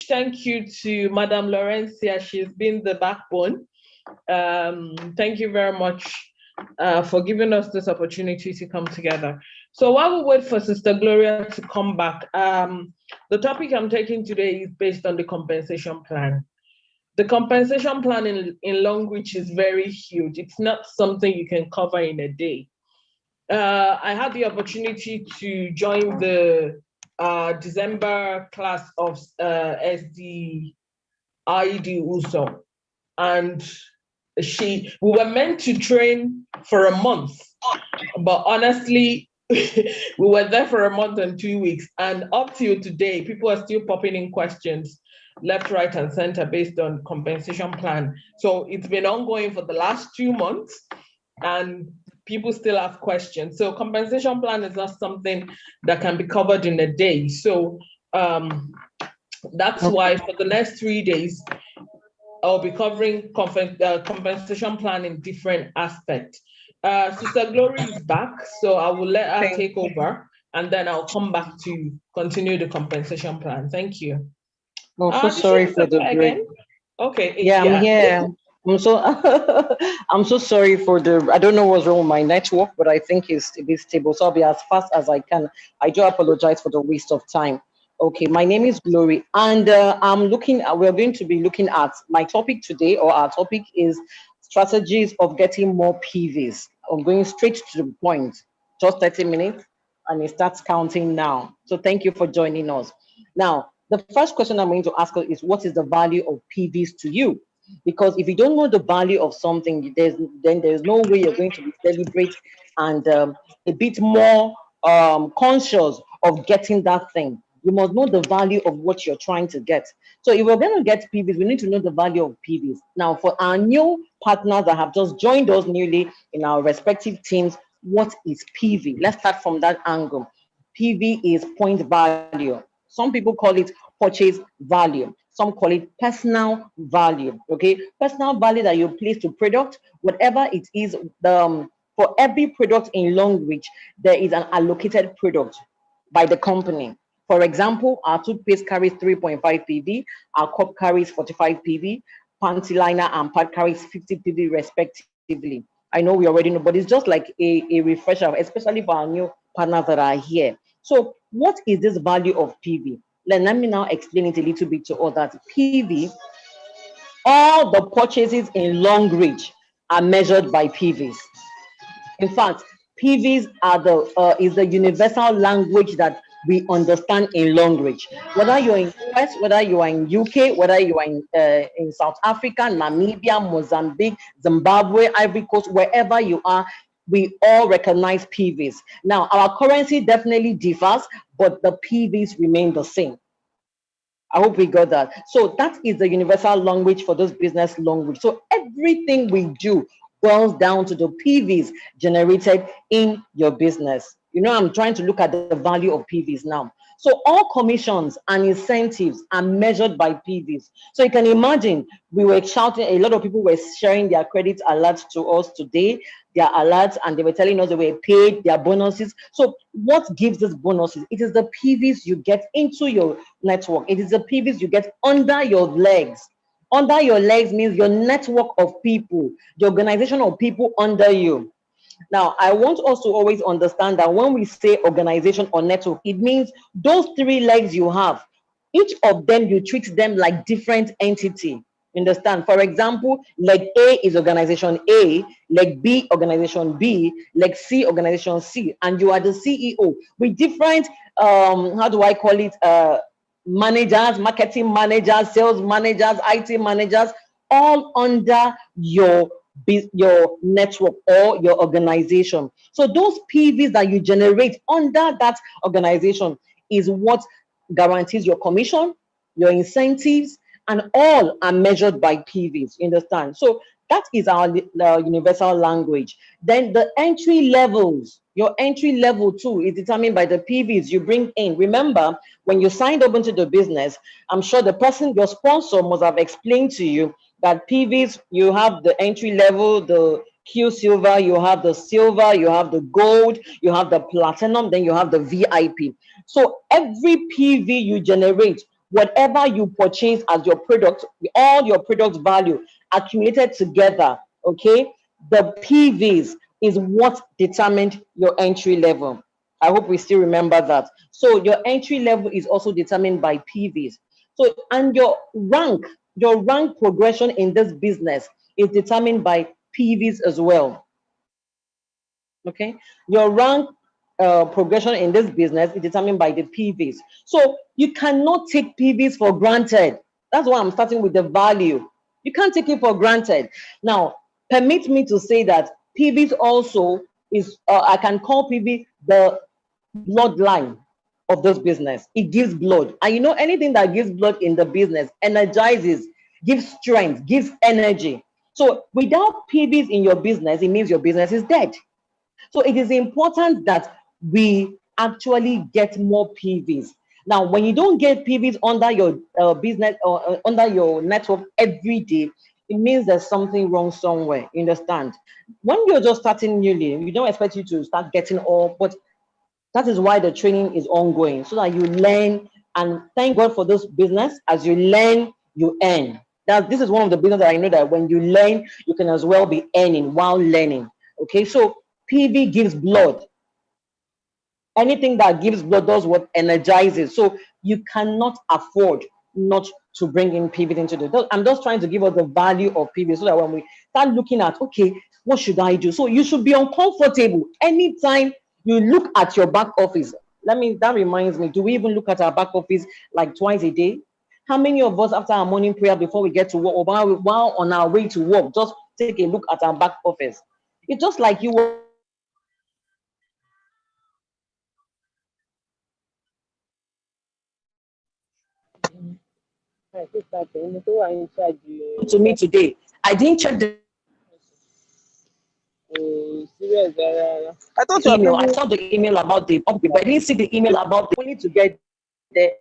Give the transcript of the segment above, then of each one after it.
Thank you to Madam Lawrenciau. She's been the backbone. Thank you very much for giving us this opportunity to come together. So while we wait for Sister Gloria to come back, the topic I'm taking today is based on the compensation plan. The compensation plan in Long Reach is very huge. It's not something you can cover in a day. I had the opportunity to join the December class of SD ID Uso, and we were meant to train for a month, but honestly, we were there for a month and 2 weeks, and up till today, people are still popping in questions left, right, and center based on compensation plan. So it's been ongoing for the last 2 months, and people still have questions. So compensation plan is not something that can be covered in a day. So that's why for the next 3 days, I'll be covering compensation plan in different aspects. Sister Glory is back, so I will let her take over, and then I'll come back to continue the compensation plan. Thank you. I'm so sorry for the break. Again? Okay. Yeah, I'm here. I'm so I'm so sorry for the. I don't know what's wrong with my network, but I think it's a bit stable. So I'll be as fast as I can. I do apologize for the waste of time. Okay, my name is Glory, and I'm looking. We're going to be looking at my topic today, or our topic is strategies of getting more PVs. I'm going straight to the point. Just 30 minutes, and it starts counting now. So thank you for joining us. Now, the first question I'm going to ask is, what is the value of PVs to you? Because if you don't know the value of something, then there's no way you're going to be celebrate and a bit more conscious of getting that thing. You must know the value of what you're trying to get. So if we're going to get PVs, we need to know the value of PVs. Now, for our new partners that have just joined us newly in our respective teams, what is PV? Let's start from that angle. PV is point value. Some people call it purchase value. Some call it personal value. Okay, personal value that you place to product, whatever it is. For every product in Long Reach, there is an allocated product by the company. For example, our toothpaste carries 3.5 PV, our cup carries 45 PV, panty liner and pad carries 50 PV respectively. I know we already know, but it's just like a refresher, especially for our new partners that are here. So what is this value of PV? Let me now explain it a little bit to others. PV, all the purchases in Long Reach are measured by PVs. In fact, PVs are is the universal language that we understand in Long Reach. Whether you're in US, whether you are in UK, whether you are in South Africa, Namibia, Mozambique, Zimbabwe, Ivory Coast, wherever you are, we all recognize PVs. Now, our currency definitely differs, but the PVs remain the same. I hope we got that. So that is the universal language for this business language. So everything we do boils down to the PVs generated in your business. You know, I'm trying to look at the value of PVs now. So all commissions and incentives are measured by PVs. So you can imagine we were shouting, a lot of people were sharing their credit alerts to us today, their alerts, and they were telling us they were paid, their bonuses. So what gives us bonuses? It is the PVs you get into your network. It is the PVs you get under your legs. Under your legs means your network of people, the organization of people under you. Now, I want us to always understand that when we say organization or network, it means those three legs you have, each of them, you treat them like different entity. Understand? For example, leg A is organization A, leg B, organization B, leg C, organization C, and you are the CEO with different, how do I call it, managers, marketing managers, sales managers, IT managers, all under your network or your organization. So those PVs that you generate under that organization is what guarantees your commission, your incentives, and all are measured by PVs. You understand? So that is our universal language. Then the entry levels, your entry level too is determined by the PVs you bring in. Remember, when you signed up into the business, I'm sure the person, your sponsor, must have explained to you that PVs, you have the entry level, the Q silver, you have the silver, you have the gold, you have the platinum, then you have the VIP. So every PV you generate whatever you purchase as your product, all your product value accumulated together, okay, the PVs is what determined your entry level. I hope we still remember that. So your entry level is also determined by PVs. So, and your rank progression in this business is determined by PVs as well. Okay, your rank progression in this business is determined by the PVs. So you cannot take PVs for granted. That's why I'm starting with the value. You can't take it for granted. Now, permit me to say that PVs also is, I can call PV the bloodline of this business. It gives blood. And you know, anything that gives blood in the business energizes, gives strength, gives energy. So without PVs in your business, it means your business is dead. So it is important that we actually get more PVs. Now, when you don't get PVs under your business or under your network every day, it means there's something wrong somewhere. You understand? When you're just starting newly, we don't expect you to start getting all, but that is why the training is ongoing, so that you learn. And thank God for this business. As you learn, you earn. That this is one of the business that I know that when you learn, you can as well be earning while learning. Okay, so PV gives blood. Anything that gives blood does what energizes. So you cannot afford not to bring in PV into the. I'm just trying to give us the value of PV so that when we start looking at, okay, what should I do? So you should be uncomfortable anytime you look at your back office. That reminds me, do we even look at our back office like twice a day? How many of us, after our morning prayer before we get to work, or while on our way to work, just take a look at our back office? It's just like you were to me today. I didn't check the I thought you are email. I bringing. saw the email about the upgrade, but I didn't see the email about the only to get there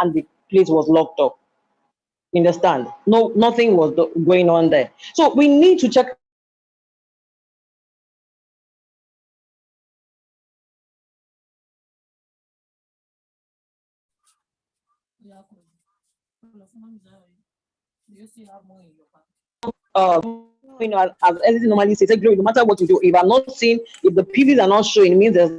and the place was locked up. You understand? No, nothing was going on there. So we need to check. As Elsie normally says, no matter what you do, if I'm not seeing, if the PVs are not showing, it means there's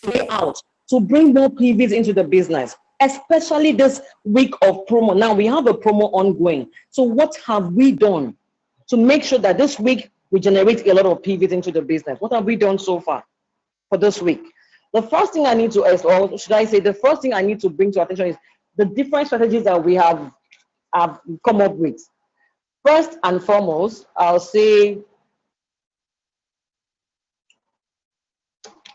way out to bring more PVs into the business, especially this week of promo. Now we have a promo ongoing. So what have we done to make sure that this week we generate a lot of PVs into the business? What have we done so far for this week? The first thing I need to ask, or should I say, the first thing I need to bring to attention is the different strategies that we have come up with. First and foremost, I'll say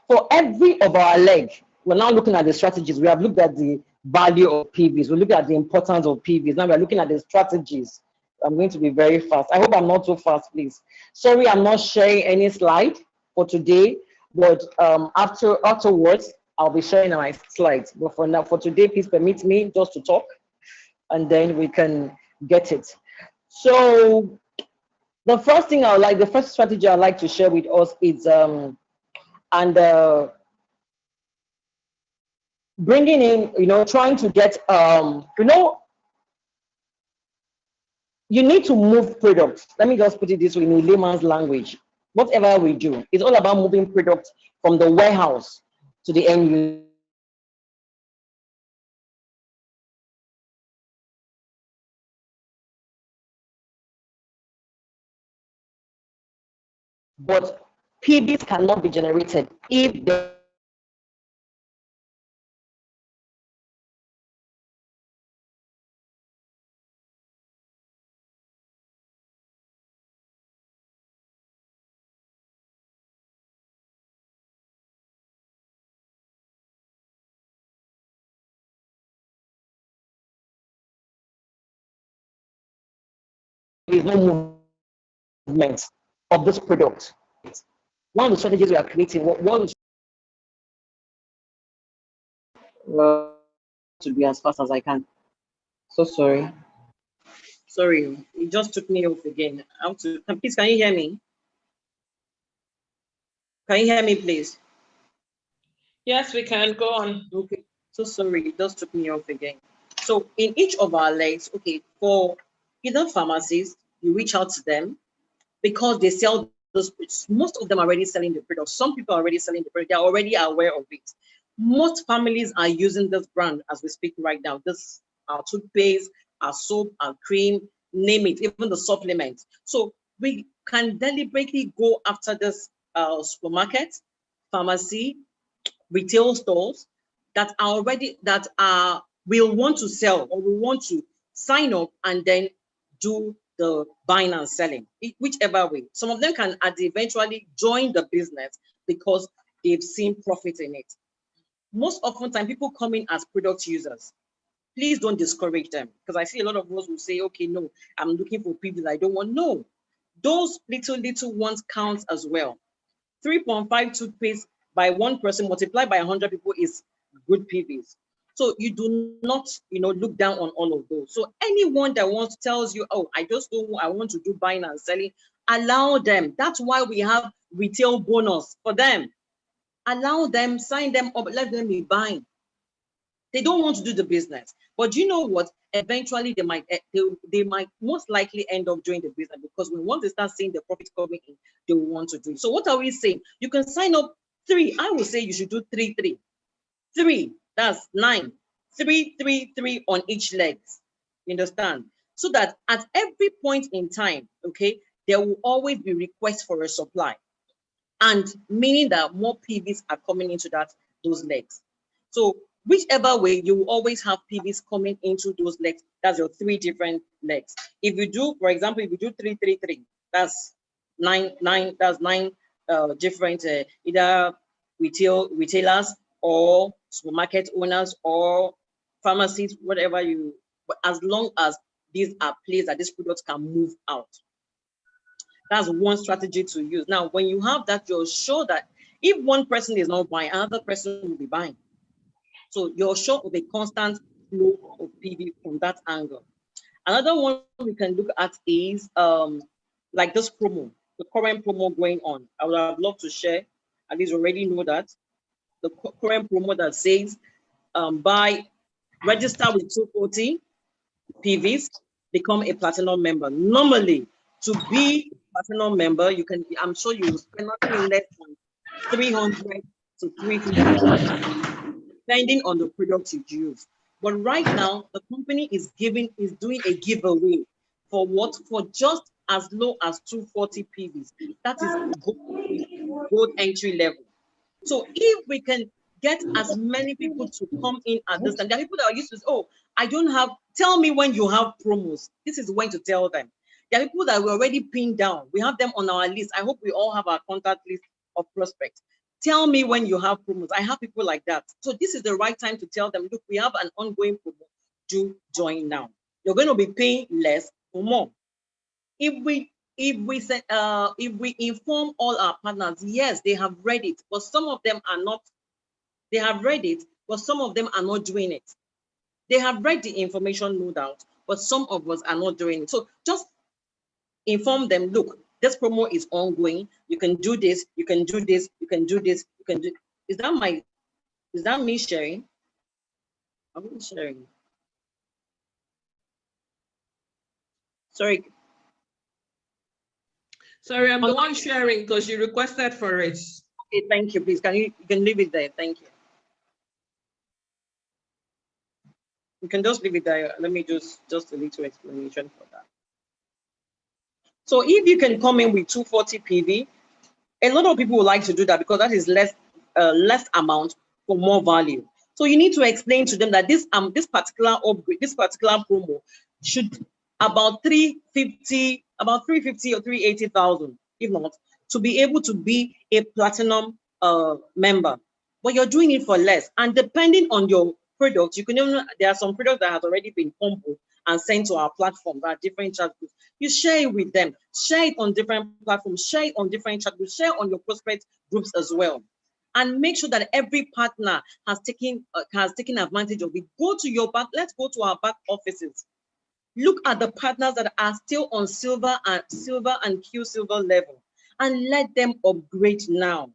for every of our leg, we're now looking at the strategies. We have looked at the value of PVs. We look at the importance of PVs. Now we're looking at the strategies. I'm going to be very fast. I hope I'm not too fast, please. Sorry, I'm not sharing any slide for today, but afterwards, I'll be sharing my slides. But for now, for today, please permit me just to talk, and then we can get it. So the first strategy I'd like to share with us is bringing in, trying to get, you need to move products. Let me just put it this way in a layman's language. Whatever we do, it's all about moving products from the warehouse to the end user. But PVs cannot be generated if there is no movement of this product. One of the strategies we are creating, what to be as fast as I can. So sorry. Sorry, it just took me off again. Please, can you hear me? Can you hear me, please? Yes, we can. Go on. Okay. So sorry, it just took me off again. So in each of our legs, okay, for either pharmacies, you reach out to them because they sell those. Most of them are already selling the product. Some people are already selling the product. They're already aware of it. Most families are using this brand as we speak right now. This our toothpaste, our soap, our cream, name it, even the supplements. So we can deliberately go after this supermarket, pharmacy, retail stores that are already will want to sell or will want to sign up and then do the buying and selling, whichever way. Some of them can eventually join the business because they've seen profit in it. Most often time, people come in as product users. Please don't discourage them, because I see a lot of us will say, okay, no, I'm looking for people I don't want. No, those little ones count as well. 3.5 toothpaste by one person multiplied by 100 people is good PVs. So you do not, look down on all of those. So anyone that tells you, oh, I want to do buying and selling, allow them. That's why we have retail bonus for them. Allow them, sign them up, let them be buying. They don't want to do the business, but you know what? Eventually, they might most likely end up doing the business, because when once they start seeing the profit coming in, they will want to do it. So what are we saying? You can sign up 3. I would say you should do 3, 3, 3. That's 9. 3, 3, 3 on each leg. You understand? So that at every point in time, okay, there will always be requests for a supply, and meaning that more PVs are coming into those legs. So whichever way, you will always have PVs coming into those legs. That's your 3 different legs. If you do, for example, if you do 3, 3, 3, that's 9. That's 9 different either retailers or supermarket owners or pharmacies, whatever you. But as long as these are places that these products can move out. That's one strategy to use. Now, when you have that, you're sure that if one person is not buying, another person will be buying. So you're sure of a constant flow of PV from that angle. Another one we can look at is like this promo, the current promo going on. I would have loved to share, at least already know that. The current promo that says register with 240 PVs, become a platinum member. Normally, to be a platinum member, I'm sure you will spend nothing less than 300 to 350, depending on the product you use. But right now, the company is doing a giveaway for just as low as 240 PVs. That is gold entry level. So if we can get as many people to come in at this time, there are people that are used to, oh, I don't have, tell me when you have promos. This is when to tell them. There are people that we already pinned down. We have them on our list. I hope we all have our contact list of prospects. Tell me when you have promos. I have people like that. So this is the right time to tell them, look, we have an ongoing promo. Do join now. You're going to be paying less or more. If we inform all our partners, yes, they have read it, but some of them are not. They have read it, but some of them are not doing it. They have read the information, no doubt, but some of us are not doing it. So just inform them, look, this promo is ongoing. You can do this, you can do this, you can do this, you can do. Is that me sharing? I'm sharing. Sorry. Sorry, I'm the one sharing because you requested for it. Okay, thank you. Please, you can leave it there. Thank you. You can just leave it there. Let me just a little explanation for that. So if you can come in with 240 PV, a lot of people would like to do that because that is less amount for more value. So you need to explain to them that this particular upgrade, this particular promo should about 350 or 380,000, if not, to be able to be a platinum member. But you're doing it for less, and depending on your product, you can even, there are some products that have already been humbled and sent to our platform that are different chat groups. You share it with them, share it on different platforms, share it on different chat groups, share on your prospect groups as well. and make sure that every partner has taken advantage of it. Go to your back. Let's go to our back offices. Look at the partners that are still on silver and Q silver level, and let them upgrade now.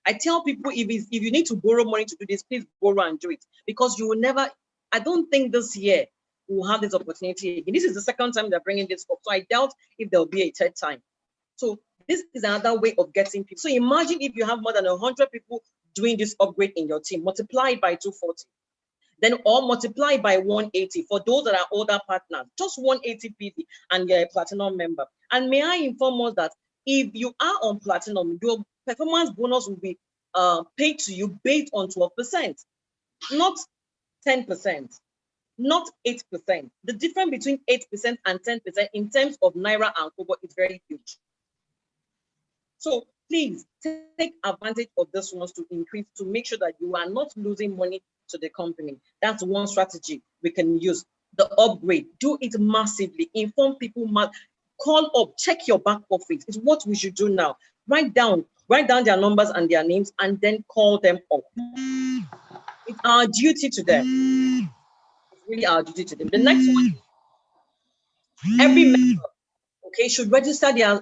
I tell people, if you need to borrow money to do this, please borrow and do it, because you will never. I don't think this year we'll have this opportunity again. This is the second time they're bringing this up, so I doubt if there'll be a third time. So this is another way of getting people. So imagine if you have more than 100 people doing this upgrade in your team, multiply it by 240, then or multiply by 180 for those that are older partners, just 180 PV, and you're a platinum member. And may I inform us that if you are on platinum, your performance bonus will be paid to you based on 12%, not 10%, not 8%. The difference between 8% and 10% in terms of Naira and Kobo is very huge. So please take advantage of this ones to increase, to make sure that you are not losing money to the company. That's one strategy we can use. The upgrade, do it massively. Inform people, call up, check your back office. It's what we should do now. Write down their numbers and their names, and then call them up. It's our duty to them. It's really our duty to them. The next one, every member, okay, should register their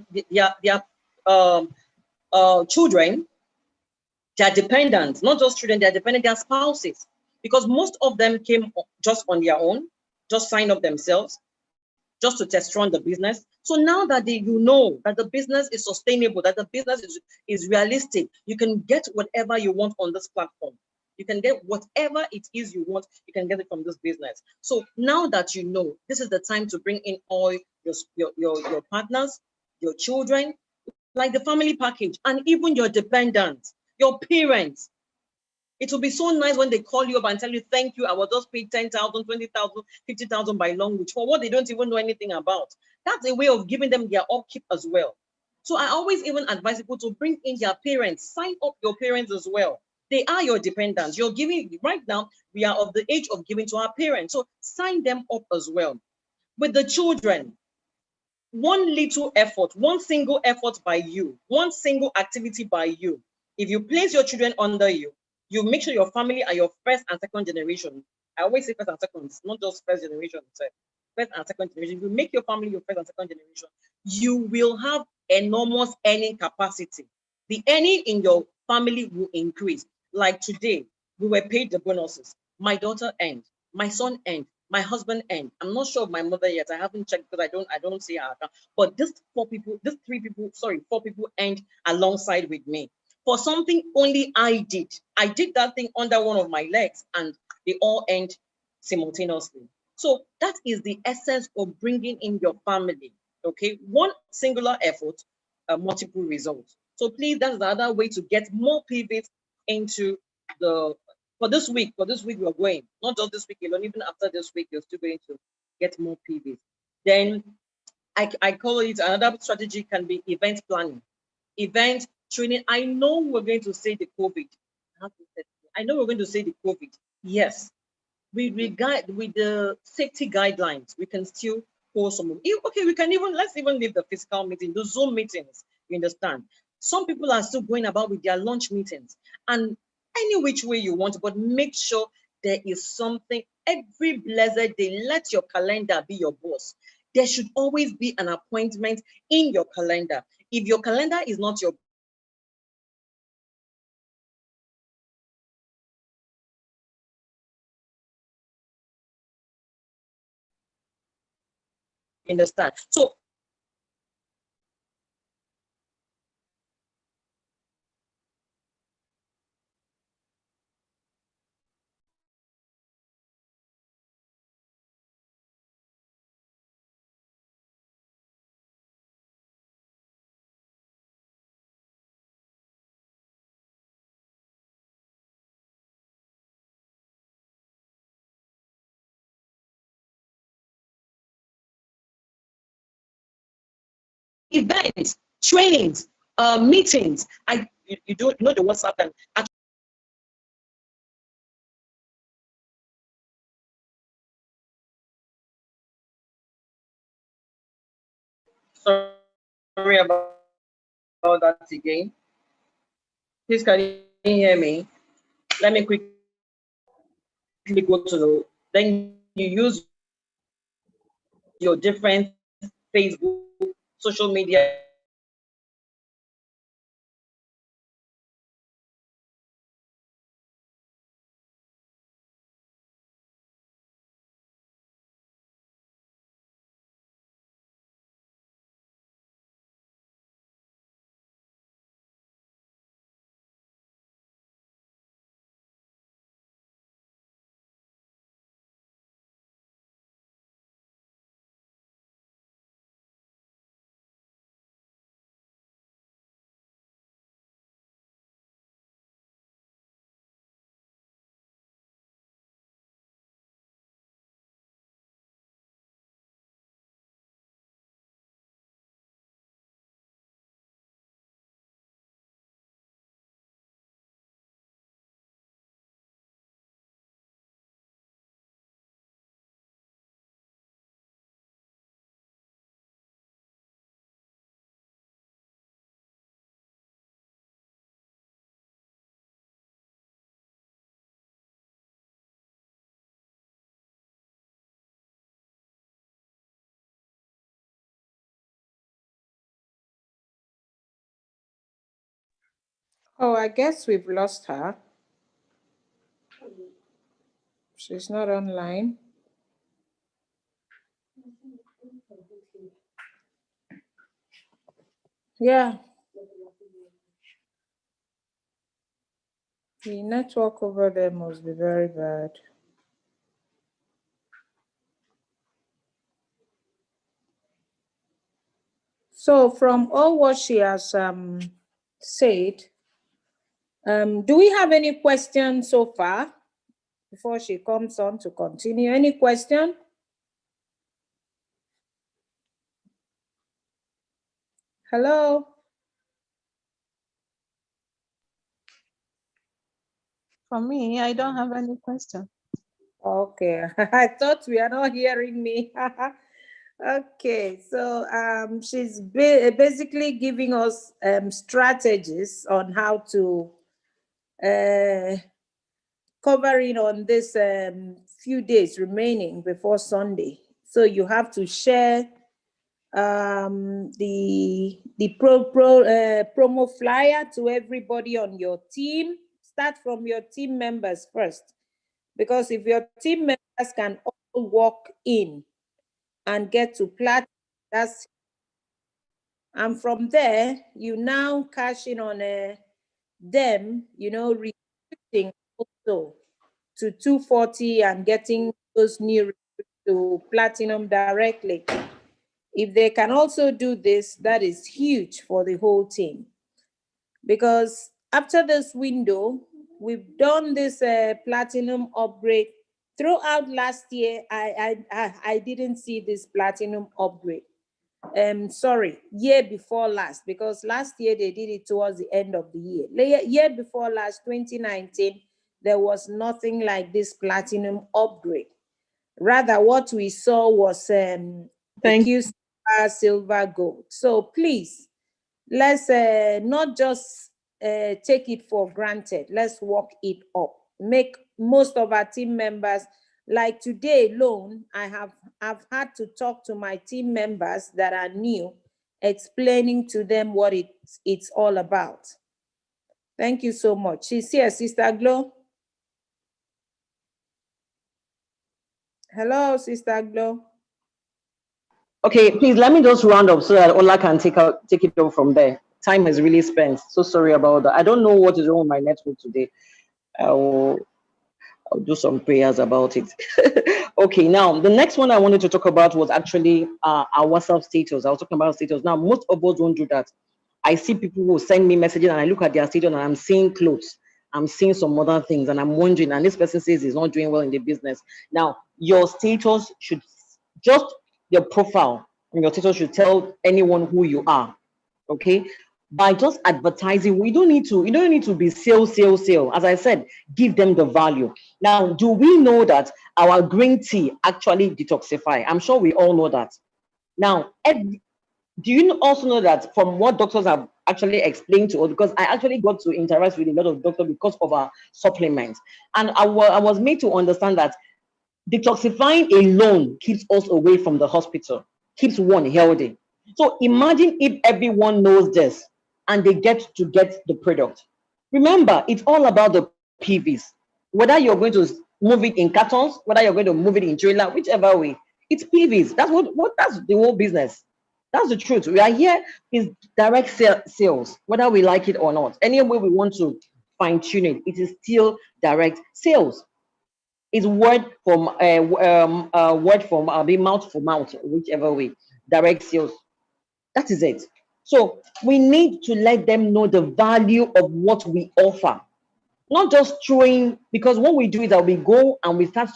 children, their dependents, not just children, they're dependent, their spouses, because most of them came just on their own, just sign up themselves, just to test run the business. So now that you know that the business is sustainable, that the business is realistic, you can get whatever you want on this platform. You can get whatever it is you want, you can get it from this business. So now that you know, this is the time to bring in all your partners, your children, like the family package, and even your dependents, your parents. It will be so nice when they call you up and tell you, thank you, I was just paid 10,000, 20,000, 50,000 by language for what they don't even know anything about. That's a way of giving them their upkeep as well. So I always even advise people to bring in their parents, sign up your parents as well. They are your dependents. You're giving, right now, we are of the age of giving to our parents. So sign them up as well. With the children, one little effort, one single effort by you, one single activity by you. If you place your children under you, you make sure your family are your first and second generation. I always say first and second, not just first generation. First and second generation. If you make your family your first and second generation, you will have enormous earning capacity. The earning in your family will increase. Like today, we were paid the bonuses. My daughter earned, my son earned, my husband earned. I'm not sure of my mother yet. I haven't checked because I don't see her account. But four people earned alongside with me for something only I did. I did that thing under one of my legs, and they all earned simultaneously. So that is the essence of bringing in your family. Okay, one singular effort, multiple results. So please, that's the other way to get more pivots into the. For this week, we are going, not just this week alone, even after this week, you're still going to get more PVs. Then I call it another strategy can be event planning, event training. I know we're going to say the COVID. I know we're going to say the COVID. Yes, with the safety guidelines, we can still hold some. Okay, let's even leave the physical meeting, the Zoom meetings. You understand? Some people are still going about with their lunch meetings, and any which way you want, but make sure there is something every blessed day. Let your calendar be your boss. There should always be an appointment in your calendar. If your calendar is not your understand. So events, trainings, meetings. You don't know the WhatsApp and sorry about that again. Please can you you hear me? Let me quickly go to the, then you use your different Facebook, social media platforms to share Oh, I guess we've lost her. She's not online. Yeah, the network over there must be very bad. So, from all what she has said, do we have any questions so far before she comes on to continue? Any question? Hello? For me, I don't have any question. Okay, I thought we are not hearing me. Okay, so she's basically giving us strategies on how to cover in on this few days remaining before Sunday. So you have to share the promo flyer to everybody on your team. Start from your team members first, because if your team members can all walk in and get to platinum, that's, and from there you now cash in on them, recruiting also to 240 and getting those new recruits to platinum directly. If they can also do this, that is huge for the whole team. Because after this window, we've done this platinum upgrade. Throughout last year, I didn't see this platinum upgrade. Sorry, year before last, because last year they did it towards the end of the year. Year before last, 2019, there was nothing like this platinum upgrade. Rather, what we saw was Q silver, gold. So please, let's not just take it for granted. Let's work it up. Make most of our team members, like today alone, I've had to talk to my team members that are new, explaining to them what it's all about. Thank you so much. She's here, Sister Glo. Hello, Sister Glo. Okay, please let me just round up so that Ola can take it over from there. Time is really spent. So sorry about that. I don't know what is wrong with my network today. I'll do some prayers about it. Okay, now the next one I wanted to talk about was actually our WhatsApp status. I was talking about status. Now, most of us don't do that. I see people who send me messages and I look at their status and I'm seeing clothes. I'm seeing some other things and I'm wondering, and this person says he's not doing well in the business. Now, your status should just, your profile and your status should tell anyone who you are. Okay, by just advertising, you don't need to be sale. As I said, give them the value. Now, do we know that our green tea actually detoxify? I'm sure we all know that. Now, do you also know that from what doctors have actually explain to us, because I actually got to interact with a lot of doctors because of our supplements. And I was made to understand that detoxifying alone keeps us away from the hospital, keeps one healthy. So imagine if everyone knows this and they get the product. Remember, it's all about the PVs. Whether you're going to move it in cartons, whether you're going to move it in trailer, whichever way, it's PVs. That's what that's the whole business. That's the truth. We are here is direct sales, whether we like it or not. Any way we want to fine tune it, it is still direct sales. It's word from be mouth for mouth, whichever way, direct sales. That is it. So we need to let them know the value of what we offer, not just throwing, because what we do is that we go and we start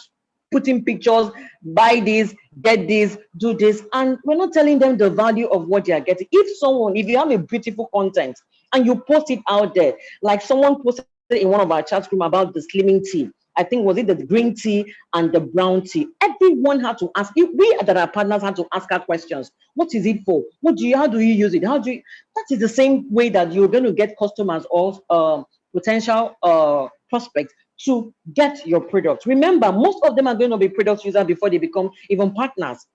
putting pictures, buy this, get this, do this, and we're not telling them the value of what they are getting. If you have a beautiful content and you post it out there, like someone posted in one of our chat room about the slimming tea, I think was it the green tea and the brown tea. Everyone had to ask. We that are partners had to ask our questions. What is it for? How do you use it? That is the same way that you're going to get customers or potential prospects to get your product. Remember, most of them are going to be product users before they become even partners.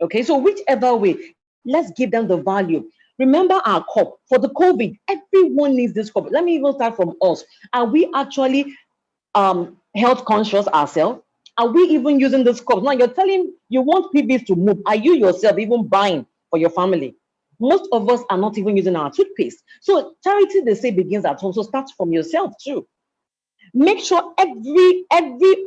Okay, so whichever way, let's give them the value. Remember our cup for the COVID. Everyone needs this cup. Let me even start from us. Are we actually health conscious ourselves? Are we even using this cup? Now you're telling you want PVs to move. Are you yourself even buying for your family? Most of us are not even using our toothpaste. So charity, they say, begins at home. So start from yourself too. Make sure every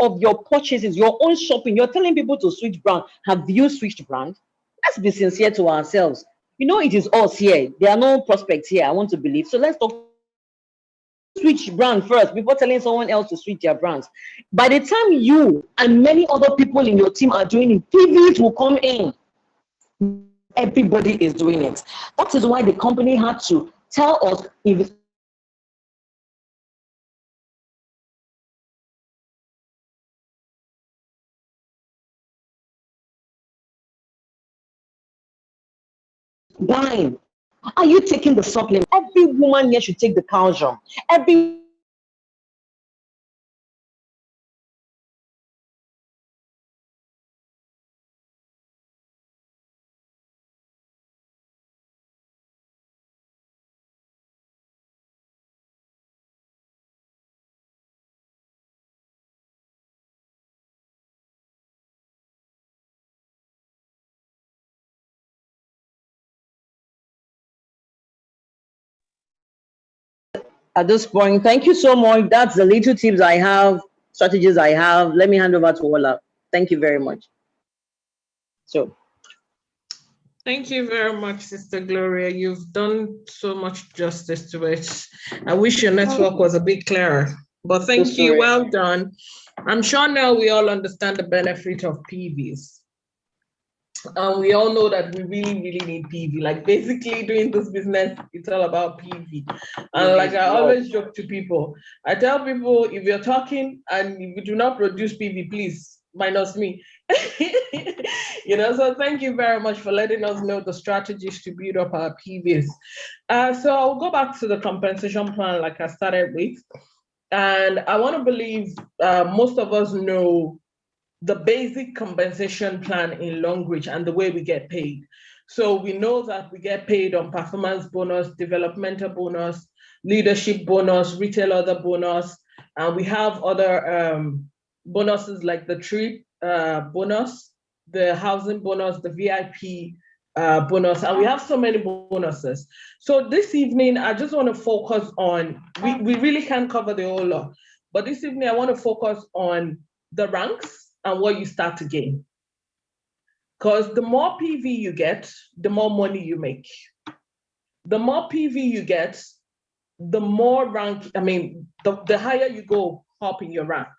of your purchases, your own shopping, you're telling people to switch brand. Have you switched brand? Let's be sincere to ourselves. You know, it is us here. There are no prospects here, I want to believe. So let's talk. Switch brand first before telling someone else to switch their brands. By the time you and many other people in your team are doing it, PVs will come in. Everybody is doing it. That is why the company had to tell us if it's buying. Are you taking the supplement? Every woman here should take the calcium. Every at this point, thank you so much. That's the little tips I have, strategies I have. Let me hand over to Ola. Thank you very much. So Thank you very much, Sister Gloria. You've done so much justice to it. I wish your network was a bit clearer, but thank you. Well done. I'm sure now we all understand the benefit of PVs. And we all know that we really, really need PV. Like basically doing this business, it's all about PV. And like I always joke to people, I tell people, if you're talking and if you do not produce PV, please minus me. So thank you very much for letting us know the strategies to build up our PVs. So I'll go back to the compensation plan like I started with. And I want to believe most of us know the basic compensation plan in Longreach and the way we get paid. So we know that we get paid on performance bonus, developmental bonus, leadership bonus, retail other bonus, and we have other bonuses like the trip bonus, the housing bonus, the VIP bonus, and we have so many bonuses. So this evening, I just want to focus on, we really can't cover the whole lot, but this evening I want to focus on the ranks and what you start to gain. Because the more PV you get, the more money you make. The more PV you get, the more rank, the higher you go up in your rank.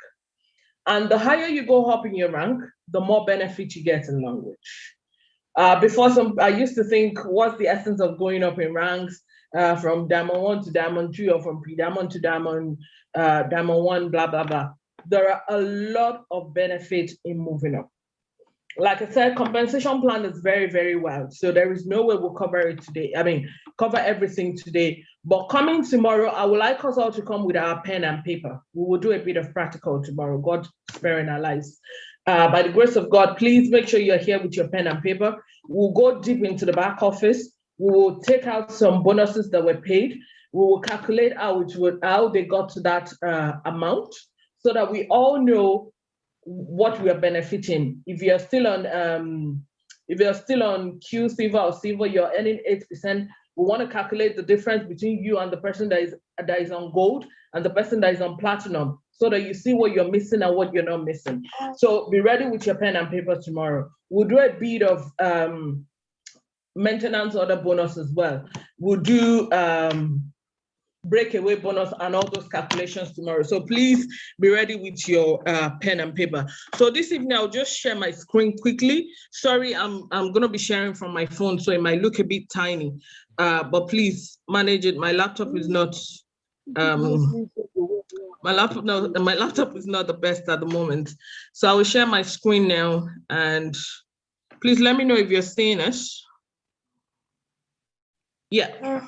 And the higher you go up in your rank, the more benefit you get in Longreach. Before I used to think, what's the essence of going up in ranks from Diamond 1 to Diamond 2 or from Pre-Diamond to Diamond 1, blah, blah, blah. There are a lot of benefit in moving up. like I said, compensation plan is very, very well. So there is no way we'll cover it today. I mean, cover everything today. But coming tomorrow, I would like us all to come with our pen and paper. We will do a bit of practical tomorrow, God sparing our lives. By the grace of God, please make sure you're here with your pen and paper. We'll go deep into the back office. We will take out some bonuses that were paid. We will calculate how they got to that amount, so that we all know what we are benefiting. If you're still on Q silver or silver, you're earning 8%. We want to calculate the difference between you and the person that is on gold and the person that is on platinum, so that you see what you're missing and what you're not missing. So be ready with your pen and paper tomorrow. We'll do a bit of maintenance order bonus as well. We'll do breakaway bonus and all those calculations tomorrow. So please be ready with your pen and paper. So this evening, I'll just share my screen quickly. Sorry, I'm going to be sharing from my phone, so it might look a bit tiny, but please manage it. My laptop is not, my laptop is not the best at the moment. So I will share my screen now, and please let me know if you're seeing it. Yeah.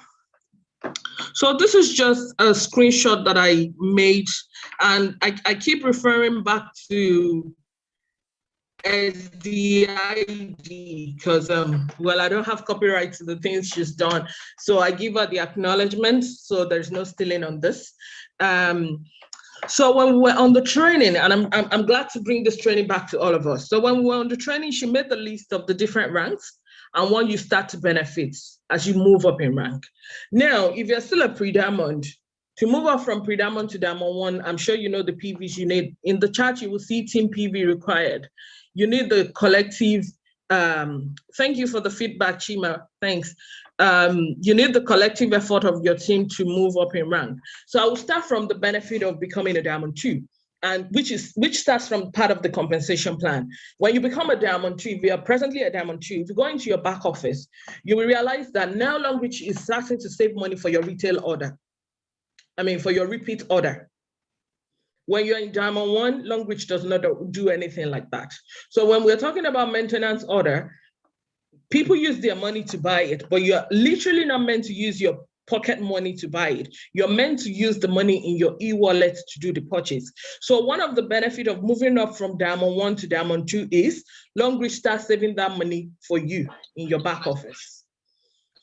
So this is just a screenshot that I made, and I keep referring back to SDID because, well, I don't have copyright to the things she's done. So I give her the acknowledgement, so there's no stealing on this. So when we were on the training, and I'm glad to bring this training back to all of us. So when we were on the training, she made the list of the different ranks and when you start to benefit as you move up in rank. Now, if you're still a pre-diamond, to move up from pre-diamond to diamond 1, I'm sure you know the PVs you need. In the chat, you will see team PV required. You need the collective, thank you for the feedback, Chima, thanks. You need the collective effort of your team to move up in rank. So I will start from the benefit of becoming a diamond 2, and which starts from part of the compensation plan. When you become a diamond 2, if you are presently a diamond 2, if you go into your back office, you will realize that now Longreach is starting to save money for your retail order. I mean, for your repeat order. When you're in diamond 1, Longreach does not do anything like that. So when we're talking about maintenance order, people use their money to buy it, but you're literally not meant to use your pocket money to buy it. You're meant to use the money in your e-wallet to do the purchase. So one of the benefits of moving up from diamond 1 to diamond 2 is Longreach starts saving that money for you in your back office.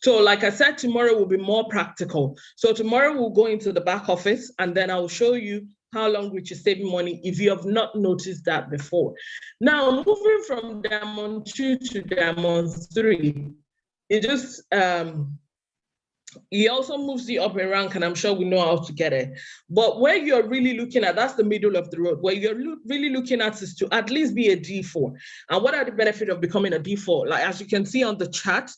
So like I said, tomorrow will be more practical. So tomorrow we'll go into the back office, and then I'll show you how Longreach is saving money if you have not noticed that before. Now, moving from diamond 2 to diamond 3, it just, he also moves you up in rank, and I'm sure we know how to get it. But where you're really looking at, that's the middle of the road. Where you're really looking at is to at least be a D4. And what are the benefits of becoming a D4? Like, as you can see on the chart,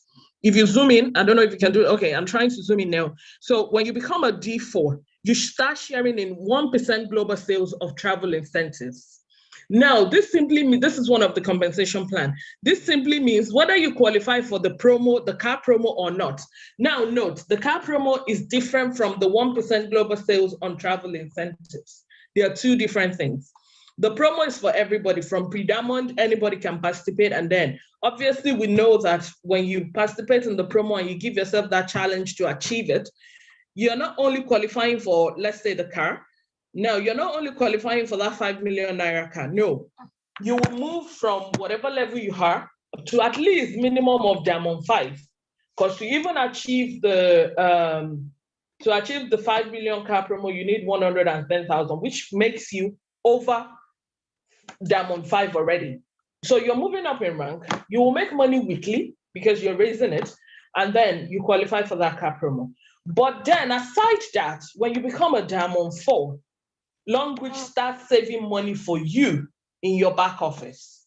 if you zoom in, I don't know if you can do it. Okay, I'm trying to zoom in now. So when you become a D4, you start sharing in 1% global sales of travel incentives. Now, this simply means, this is one of the compensation plan. This simply means whether you qualify for the promo, the car promo or not. Now, note, the car promo is different from the 1% global sales on travel incentives. They are two different things. The promo is for everybody from pre-diamond, anybody can participate. And then obviously we know that when you participate in the promo and you give yourself that challenge to achieve it, you're not only qualifying for, let's say, the car. No, you're not only qualifying for that 5 million naira car. No, you will move from whatever level you are to at least minimum of diamond 5. Because to even achieve the 5 million car promo, you need 110,000, which makes you over diamond 5 already. So you're moving up in rank. You will make money weekly because you're raising it, and then you qualify for that car promo. But then aside that, when you become a diamond 4, Longreach starts saving money for you in your back office.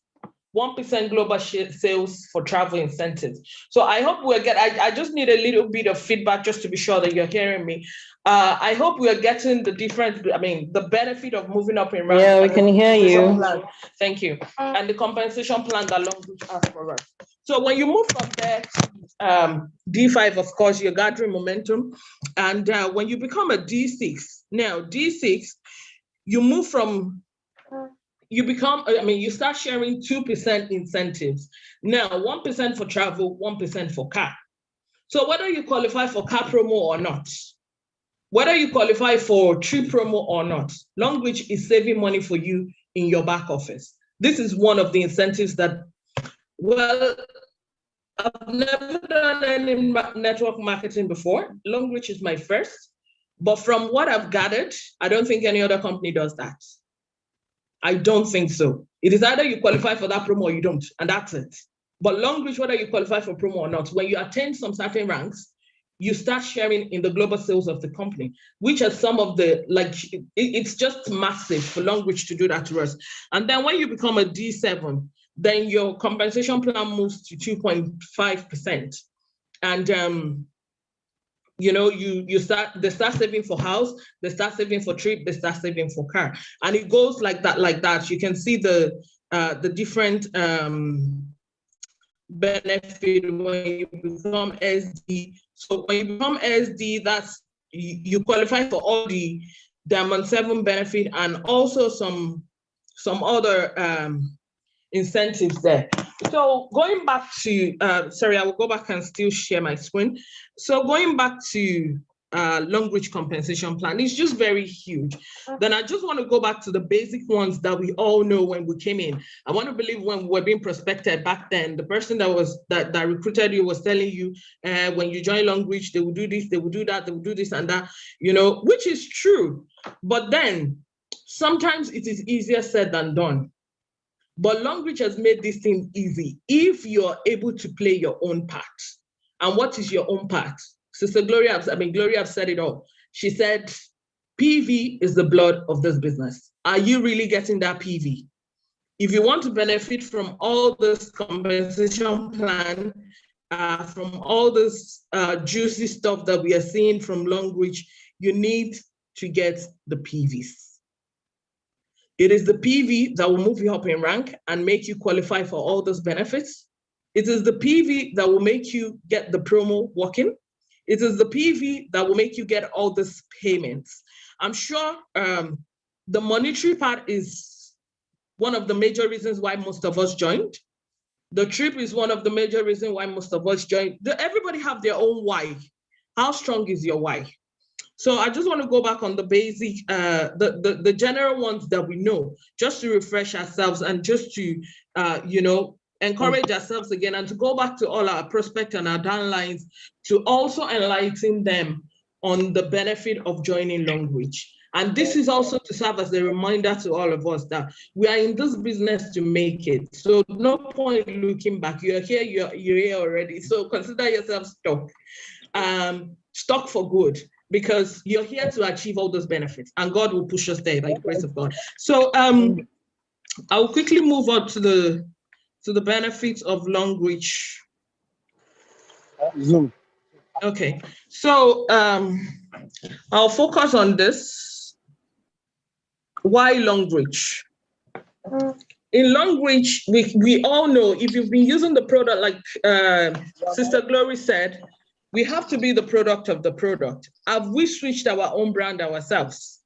1% global sales for travel incentives. So I hope we'll get, I just need a little bit of feedback just to be sure that you're hearing me. I hope we are getting the difference, I mean, the benefit of moving up in rank. Yeah, we can hear you. Plan. Thank you. And the compensation plan that Longreach has for us. So when you move from there to D5, of course, you're gathering momentum. And when you become a D6, now D6, you move from you become, I mean, you start sharing 2% incentives. Now, 1% for travel, 1% for car. So whether you qualify for car promo or not, whether you qualify for trip promo or not, Longreach is saving money for you in your back office. This is one of the incentives that, well, I've never done any network marketing before. Longreach is my first, but from what I've gathered, I don't think any other company does that. I don't think so. It is either you qualify for that promo or you don't, and that's it. But Longreach, whether you qualify for promo or not, when you attain some certain ranks, you start sharing in the global sales of the company, which are some of the, like, it's just massive for Longreach to do that to us. And then when you become a D7, then your compensation plan moves to 2.5%. And you know, they start saving for house, they start saving for trip, they start saving for car. And it goes like that. You can see the different benefit when you become SD. So when you become SD, that's you qualify for all the Diamond 7 benefit and also some other incentives there. So going back to, sorry, I will go back and still share my screen. So going back to Longreach compensation plan, it's just very huge. Then I just want to go back to the basic ones that we all know when we came in. I want to believe when we were being prospected back then, the person that recruited you was telling you, when you join Longreach, they will do this, they will do that, they will do this and that, you know, which is true. But then sometimes it is easier said than done. But Longreach has made this thing easy if you're able to play your own part. And what is your own part? Sister Gloria, Gloria said it all. She said, PV is the blood of this business. Are you really getting that PV? If you want to benefit from all this compensation plan, from all this juicy stuff that we are seeing from Longreach, you need to get the PVs. It is the PV that will move you up in rank and make you qualify for all those benefits. It is the PV that will make you get the promo working. It is the PV that will make you get all these payments. I'm sure the monetary part is one of the major reasons why most of us joined. The trip is one of the major reasons why most of us joined. Everybody have their own why. How strong is your why? So I just want to go back on the basic, the general ones that we know, just to refresh ourselves and just to, you know, encourage ourselves again and to go back to all our prospect and our downlines to also enlighten them on the benefit of joining Longreach. And this is also to serve as a reminder to all of us that we are in this business to make it. So no point looking back. You're here, you're here already. So consider yourself stuck, stuck for good, because you're here to achieve all those benefits and God will push us there by the grace of God. So I'll quickly move on to the benefits of Longreach. Zoom. Okay, so I'll focus on this. Why Longreach? In Longreach, we all know, if you've been using the product, like Sister Glory said, we have to be the product of the product. Have we switched our own brand ourselves?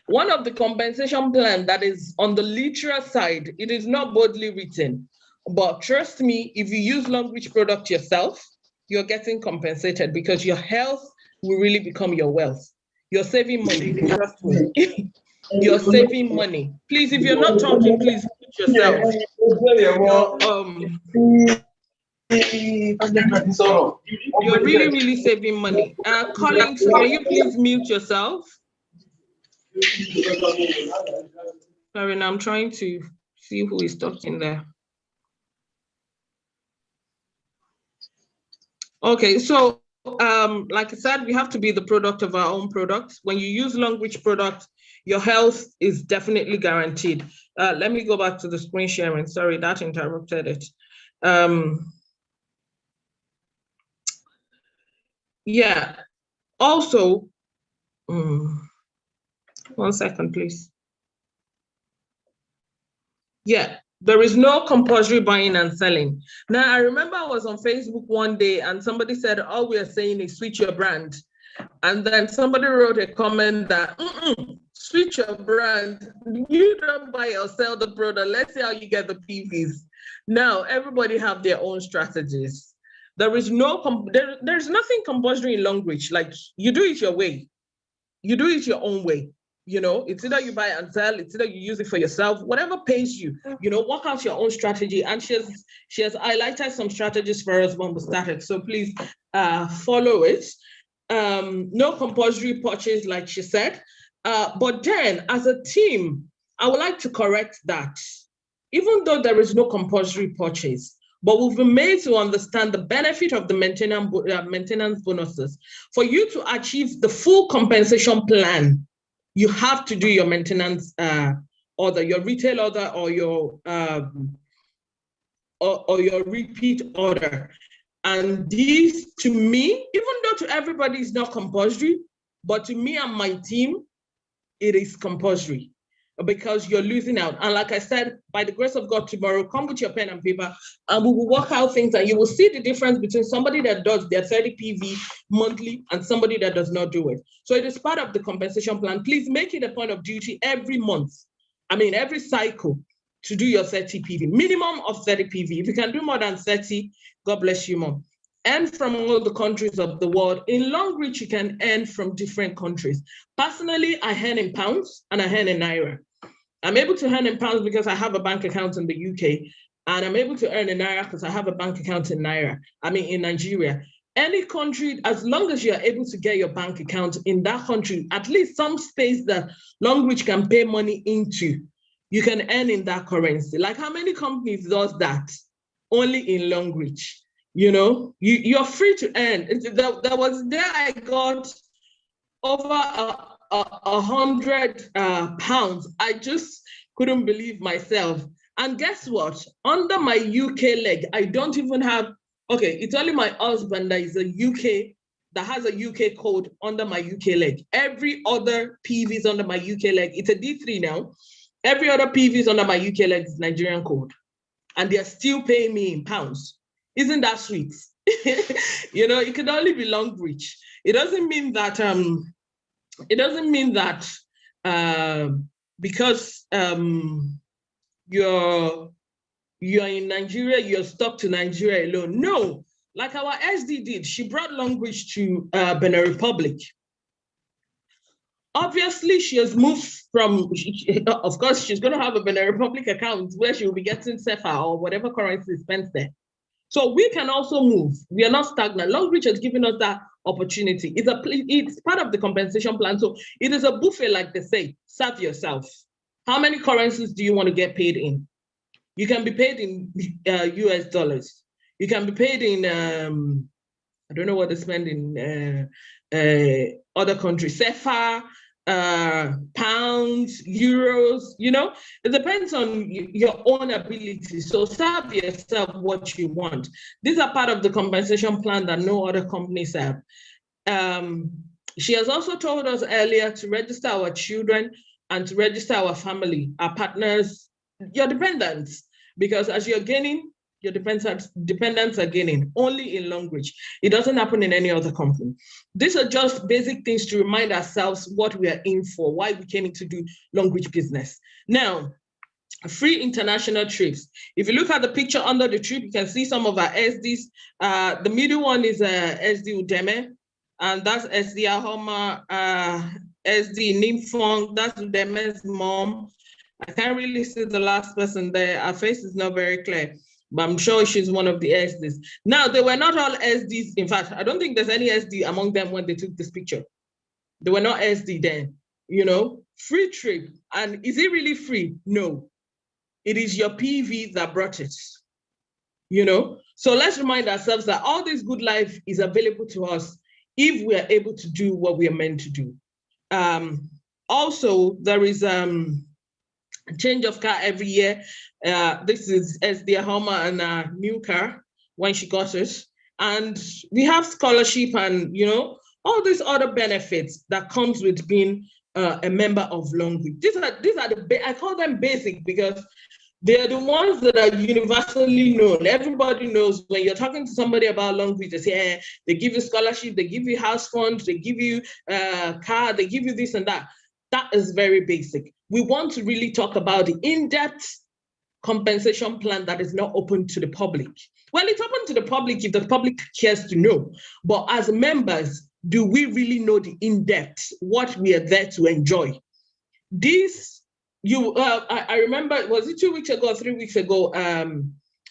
One of the compensation plan that is on the literal side, it is not boldly written, but trust me, if you use Longreach product yourself, you're getting compensated because your health will really become your wealth. You're saving money, trust me. You're saving money. Please, if you're not talking, please mute yourself. You're really, really saving money. Collins, can you please mute yourself? Sorry, now I'm trying to see who is talking there. Okay, so like I said, we have to be the product of our own product. When you use Longreach product, your health is definitely guaranteed. Let me go back to the screen sharing. Sorry, that interrupted it. Yeah, also, 1 second, please. Yeah, there is no compulsory buying and selling. Now, I remember I was on Facebook one day and somebody said, all we are saying is switch your brand. And then somebody wrote a comment that, switch your brand. You don't buy or sell the product. Let's see how you get the PVs. Now, everybody have their own strategies. There's nothing compulsory in Longreach. Like, you do it your way. You do it your own way. You know, it's either you buy and sell, it's either you use it for yourself, whatever pays you, you know, work out your own strategy. And she has highlighted some strategies for us when we started. So please follow it. No compulsory purchase, like she said. But then as a team, I would like to correct that. Even though there is no compulsory purchase, but we've been made to understand the benefit of the maintenance bonuses. For you to achieve the full compensation plan, you have to do your maintenance order, your retail order, or your repeat order. And this, to me, even though to everybody is not compulsory, but to me and my team, it is compulsory, because you're losing out. And like I said, by the grace of God, tomorrow, come with your pen and paper, and we will work out things, and you will see the difference between somebody that does their 30 PV monthly and somebody that does not do it. So it is part of the compensation plan. Please make it a point of duty every month, every cycle, to do your 30 PV, minimum of 30 PV. If you can do more than 30, God bless you, Mom. And from all the countries of the world. In Longreach, you can earn from different countries. Personally, I earn in pounds and I earn in Naira. I'm able to earn in pounds because I have a bank account in the UK, and I'm able to earn in Naira because I have a bank account in in Nigeria. Any country, as long as you're able to get your bank account in that country, at least some space that Longreach can pay money into, you can earn in that currency. Like, how many companies does that? Only in Longreach. You know, you're free to earn. There was there I got over 100 pounds. I just couldn't believe myself. And guess what? Under my UK leg, I don't even have, okay, it's only my husband that is that has a UK code under my UK leg. Every other PV is under my UK leg. It's a D3 now. Every other PV is under my UK leg is Nigerian code. And they're still paying me in pounds. Isn't that sweet? You know, it can only be Longreach. It doesn't mean that because you're in Nigeria, you're stuck to Nigeria alone. No, like our SD did, she brought Longreach to Benin Republic. Obviously, she has moved from, of course, she's going to have a Benin Republic account where she will be getting CFA or whatever currency is spent there. So we can also move. We are not stagnant. Longreach has given us that opportunity. It's part of the compensation plan. So it is a buffet, like they say. Serve yourself. How many currencies do you want to get paid in? You can be paid in US dollars. You can be paid in, I don't know what they spend in other countries. CFA, pounds, euros, you know, it depends on your own ability. So serve yourself what you want. These are part of the compensation plan that no other companies have. She has also told us earlier to register our children and to register our family, our partners, your dependents, because as you're gaining, your dependents are gaining only in Longreach. It doesn't happen in any other company. These are just basic things to remind ourselves what we are in for, why we came in to do Longreach business. Now, free international trips. If you look at the picture under the trip, you can see some of our SDs. The middle one is SD Udeme, and that's SD Ahoma, SD Nimfong, that's Udeme's mom. I can't really see the last person there. Her face is not very clear, but I'm sure she's one of the SDs. Now, they were not all SDs. In fact, I don't think there's any SD among them when they took this picture. They were not SD then, you know, free trip. And is it really free? No, it is your PV that brought it, you know? So let's remind ourselves that all this good life is available to us if we are able to do what we are meant to do. Also, there is change of car every year. This is SD Ahoma and a new car when she got it. And we have scholarship and, you know, all these other benefits that comes with being a member of Longreach. These are the, I call them basic because they're the ones that are universally known. Everybody knows when you're talking to somebody about Longreach, they say, they give you scholarship, they give you house funds, they give you car, they give you this and that. That is very basic. We want to really talk about the in-depth compensation plan that is not open to the public. Well, it's open to the public if the public cares to know. But as members, do we really know the in-depth, what we are there to enjoy? This, I remember, was it 2 weeks ago or 3 weeks ago,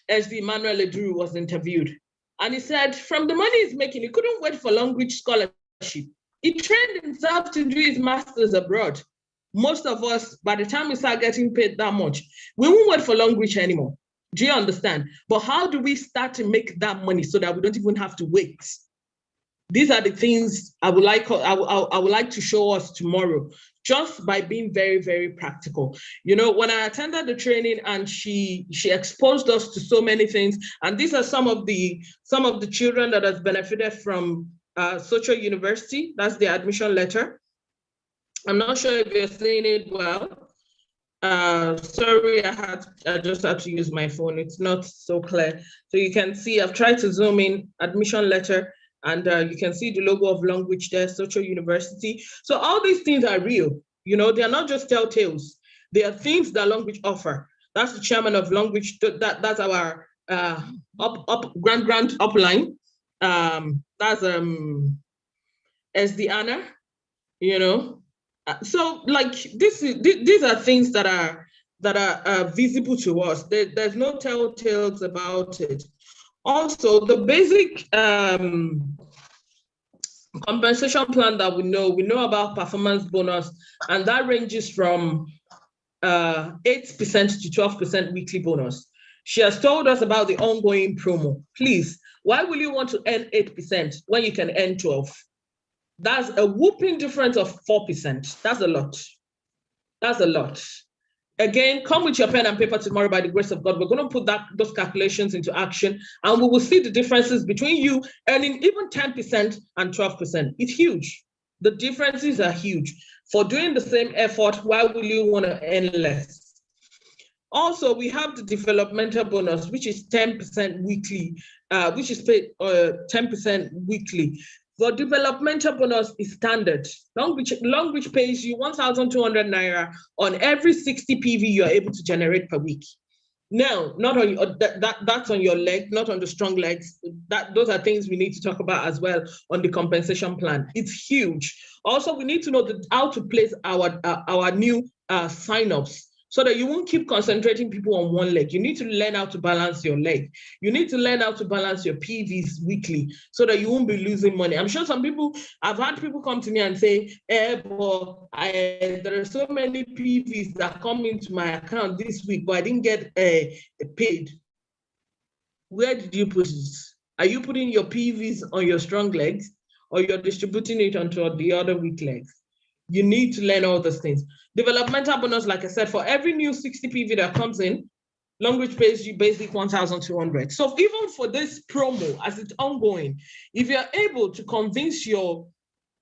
SD Emmanuel Edru was interviewed. And he said, from the money he's making, he couldn't wait for language scholarship. He trained himself to do his master's abroad. Most of us, by the time we start getting paid that much, we won't wait for language anymore. Do you understand? But how do we start to make that money so that we don't even have to wait? These are the things I would like to show us tomorrow, just by being very, very practical. You know, when I attended the training and she exposed us to so many things, and these are some of the children that has benefited from Social University. That's the admission letter. I'm not sure if you're seeing it well. Sorry, I just had to use my phone. It's not so clear. So you can see, I've tried to zoom in, admission letter, and you can see the logo of Language there, Social University. So all these things are real. You know, they are not just telltales. They are things that Language offer. That's the chairman of Language. That's our grand upline. That's SD Anna, you know. So like these are things that are visible to us. There's no telltales about it. Also, the basic compensation plan that we know about performance bonus, and that ranges from 8% to 12% weekly bonus. She has told us about the ongoing promo. Please, why will you want to earn 8% when you can earn 12%? That's a whooping difference of 4%. That's a lot. That's a lot. Again, come with your pen and paper tomorrow by the grace of God. We're going to put those calculations into action, and we will see the differences between you earning even 10% and 12%. It's huge. The differences are huge. For doing the same effort, why will you want to earn less? Also, we have the developmental bonus, which is 10% weekly, which is paid 10% weekly. The developmental bonus is standard. Language pays you 1,200 naira on every 60 PV you are able to generate per week. No, not on your, that's on your leg, not on the strong legs. Those are things we need to talk about as well on the compensation plan. It's huge. Also, we need to know how to place our new sign-ups, so that you won't keep concentrating people on one leg. You need to learn how to balance your leg. You need to learn how to balance your PVs weekly so that you won't be losing money. I'm sure some people, I've had people come to me and say, but there are so many PVs that come into my account this week, but I didn't get paid. Where did you put it? Are you putting your PVs on your strong legs, or you're distributing it onto the other weak legs? You need to learn all those things. Developmental bonus, like I said, for every new 60 PV that comes in, Language pays you basic 1,200. So even for this promo, as it's ongoing, if you're able to convince your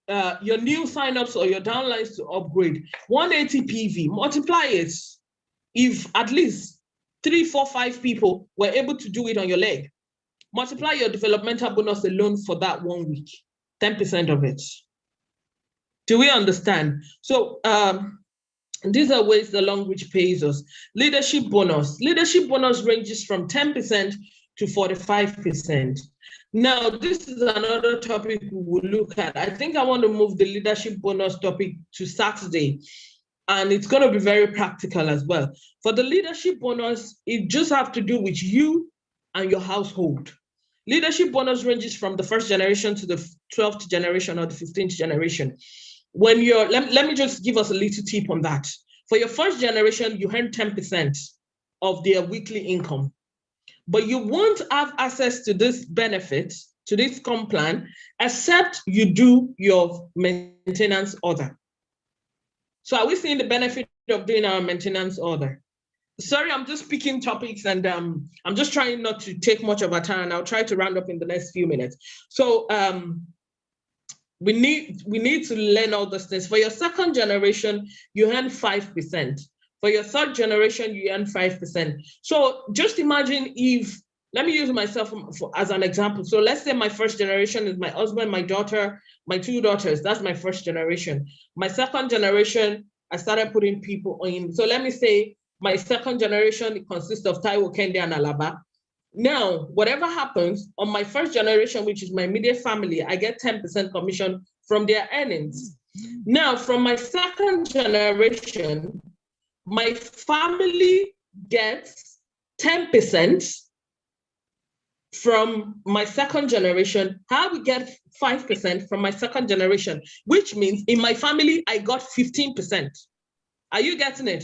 new signups or your downlines to upgrade 180 PV, multiply it. If at least 3, 4, 5 people were able to do it on your leg, multiply your developmental bonus alone for that 1 week, 10% of it. Do we understand? So these are ways the Language pays us. Leadership bonus. Leadership bonus ranges from 10% to 45%. Now, this is another topic we will look at. I think I want to move the leadership bonus topic to Saturday, and it's going to be very practical as well. For the leadership bonus, it just have to do with you and your household. Leadership bonus ranges from the 1st generation to the 12th generation or the 15th generation. When you're, let me just give us a little tip on that. For your 1st generation, you earn 10% of their weekly income, but you won't have access to this benefit, to this comp plan, except you do your maintenance order. So are we seeing the benefit of doing our maintenance order? Sorry, I'm just picking topics, and I'm just trying not to take much of our time, and I'll try to round up in the next few minutes. So we need to learn all those things. For your 2nd generation, you earn 5%. For your 3rd generation, you earn 5%. So just imagine if let me use myself as an example. So let's say my first generation is my husband, my daughter, my 2 daughters. That's my first generation. My second generation, I started putting people in. So let me say my second generation, it consists of Taiwo, Kende, and Alaba. Now, whatever happens on my first generation, which is my immediate family, I get 10% commission from their earnings. Now, from my second generation, my family gets 10% from my second generation. I will get 5% from my second generation, which means in my family, I got 15%. Are you getting it?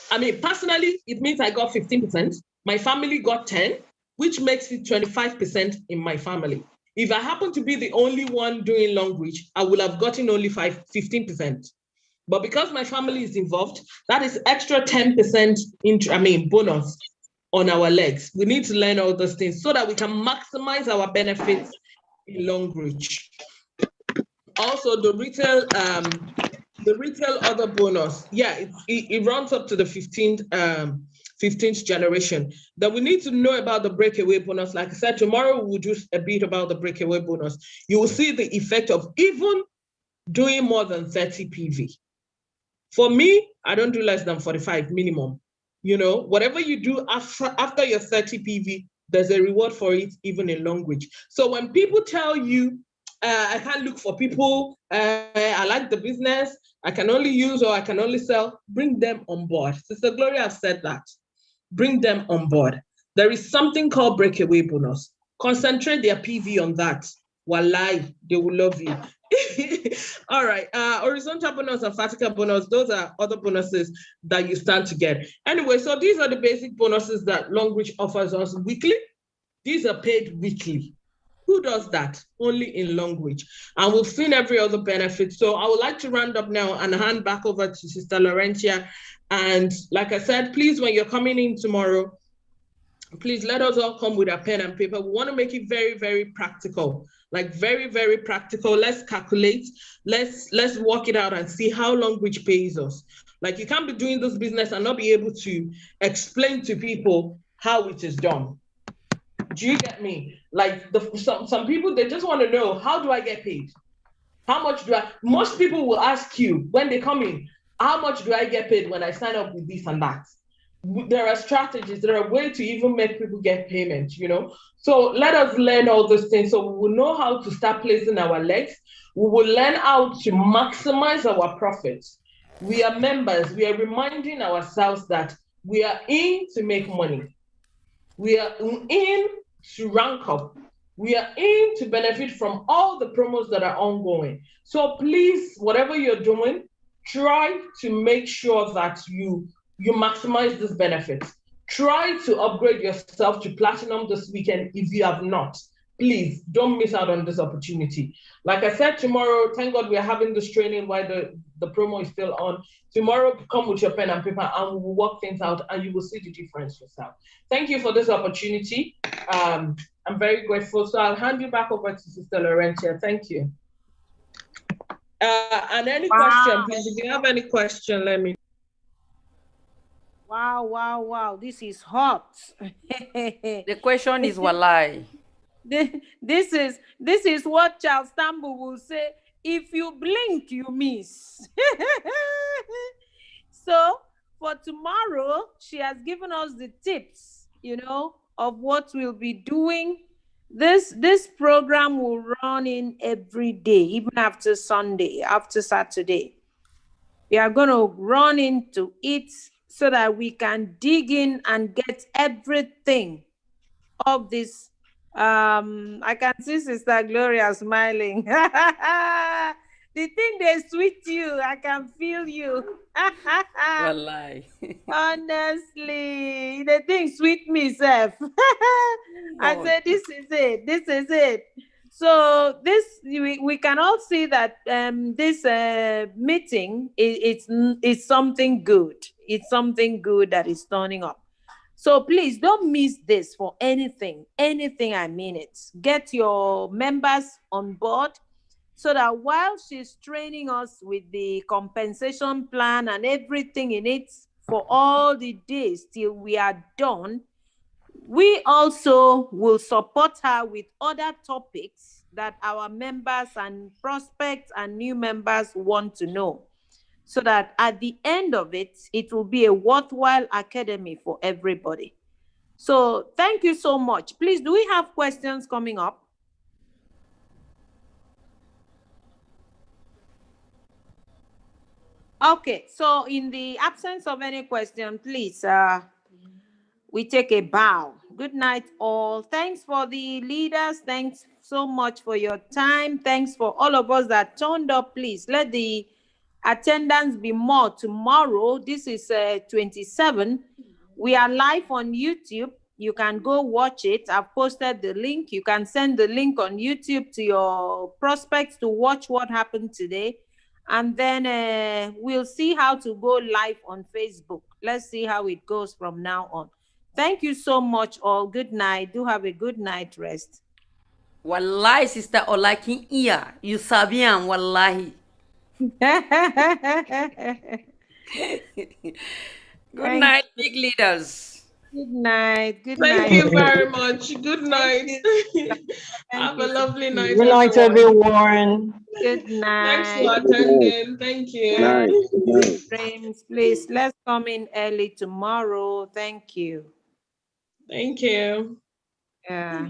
I mean, personally, it means I got 15%. My family got 10, which makes it 25% in my family. If I happen to be the only one doing long reach, I will have gotten only 15%. But because my family is involved, that is extra 10% bonus on our legs. We need to learn all those things so that we can maximize our benefits in long reach. Also, the retail other bonus, yeah, it runs up to the 15th generation. That we need to know about the breakaway bonus. Like I said, tomorrow we'll do a bit about the breakaway bonus. You will see the effect of even doing more than 30 PV. For me, I don't do less than 45 minimum. You know, whatever you do after your 30 PV, there's a reward for it, even in long reach. So when people tell you, I can't look for people, I like the business, I can only use or I can only sell, bring them on board. Sister Gloria has said that. Bring them on board. There is something called breakaway bonus. Concentrate their PV on that. Wallahi, they will love you. All right, horizontal bonus and vertical bonus, those are other bonuses that you stand to get. Anyway, so these are the basic bonuses that Long Reach offers us weekly. These are paid weekly. Who does that? Only in Long Reach. And we've seen every other benefit. So I would like to round up now and hand back over to Sister Lawrenciau. And like I said, please, when you're coming in tomorrow, please let us all come with a pen and paper. We want to make it very, very practical. Like very, very practical. Let's calculate. Let's work it out and see how Long Reach pays us. Like you can't be doing this business and not be able to explain to people how it is done. Do you get me? Like some people, they just want to know, how do I get paid? How much do I? Most people will ask you when they come in, how much do I get paid when I sign up with this and that? There are strategies, there are ways to even make people get payment, you know? So let us learn all those things so we will know how to start placing our legs. We will learn how to maximize our profits. We are members, we are reminding ourselves that we are in to make money. We are in to rank up. We are in to benefit from all the promos that are ongoing. So please, whatever you're doing, try to make sure that you maximize this benefit. Try to upgrade yourself to platinum this weekend if you have not. Please don't miss out on this opportunity. Like I said, tomorrow, thank God we are having this training while the promo is still on. Tomorrow, come with your pen and paper and we will work things out and you will see the difference yourself. Thank you for this opportunity. I'm very grateful. So I'll hand you back over to Sister Lawrenciau. Thank you. And any question, please, if you have any question, let me. Wow. This is hot. The question is wallahi. This is what Charles Tambo will say. If you blink, you miss. So for tomorrow, she has given us the tips, you know, of what we'll be doing. This program will run in every day, even after Sunday, after Saturday. We are going to run into it so that we can dig in and get everything of this. I can see Sister Gloria smiling. The thing they sweet you, I can feel you. Wallahi. Honestly, the thing sweet me, Seth. I said, this is it. So this, we can all see that this meeting it's something good. It's something good that is turning up. So please don't miss this for anything. I mean it. Get your members on board so that while she's training us with the compensation plan and everything in it for all the days till we are done, We also will support her with other topics that our members and prospects and new members want to know, so that at the end of it, it will be a worthwhile academy for everybody. So thank you so much. Please, do we have questions coming up? Okay, so in the absence of any question, please, we take a bow. Good night, all. Thanks for the leaders. Thanks so much for your time. Thanks for all of us that turned up. Please let the attendance be more tomorrow. This is 27. We are live on YouTube. You can go watch it. I've posted the link. You can send the link on YouTube to your prospects to watch what happened today. And then we'll see how to go live on Facebook. Let's see how it goes from now on. Thank you so much, all. Good night. Do have a good night rest. Wallahi, Sister Olakin Iya. You sabian, wallahi. Good night, big leaders. Good night. Good Thank night. you very much. Good night. Have a you. lovely night, Good night, everyone. Good Thanks for night. attending. Thank you. Friends, please, let's come in early tomorrow. Thank you. Thank you. Yeah.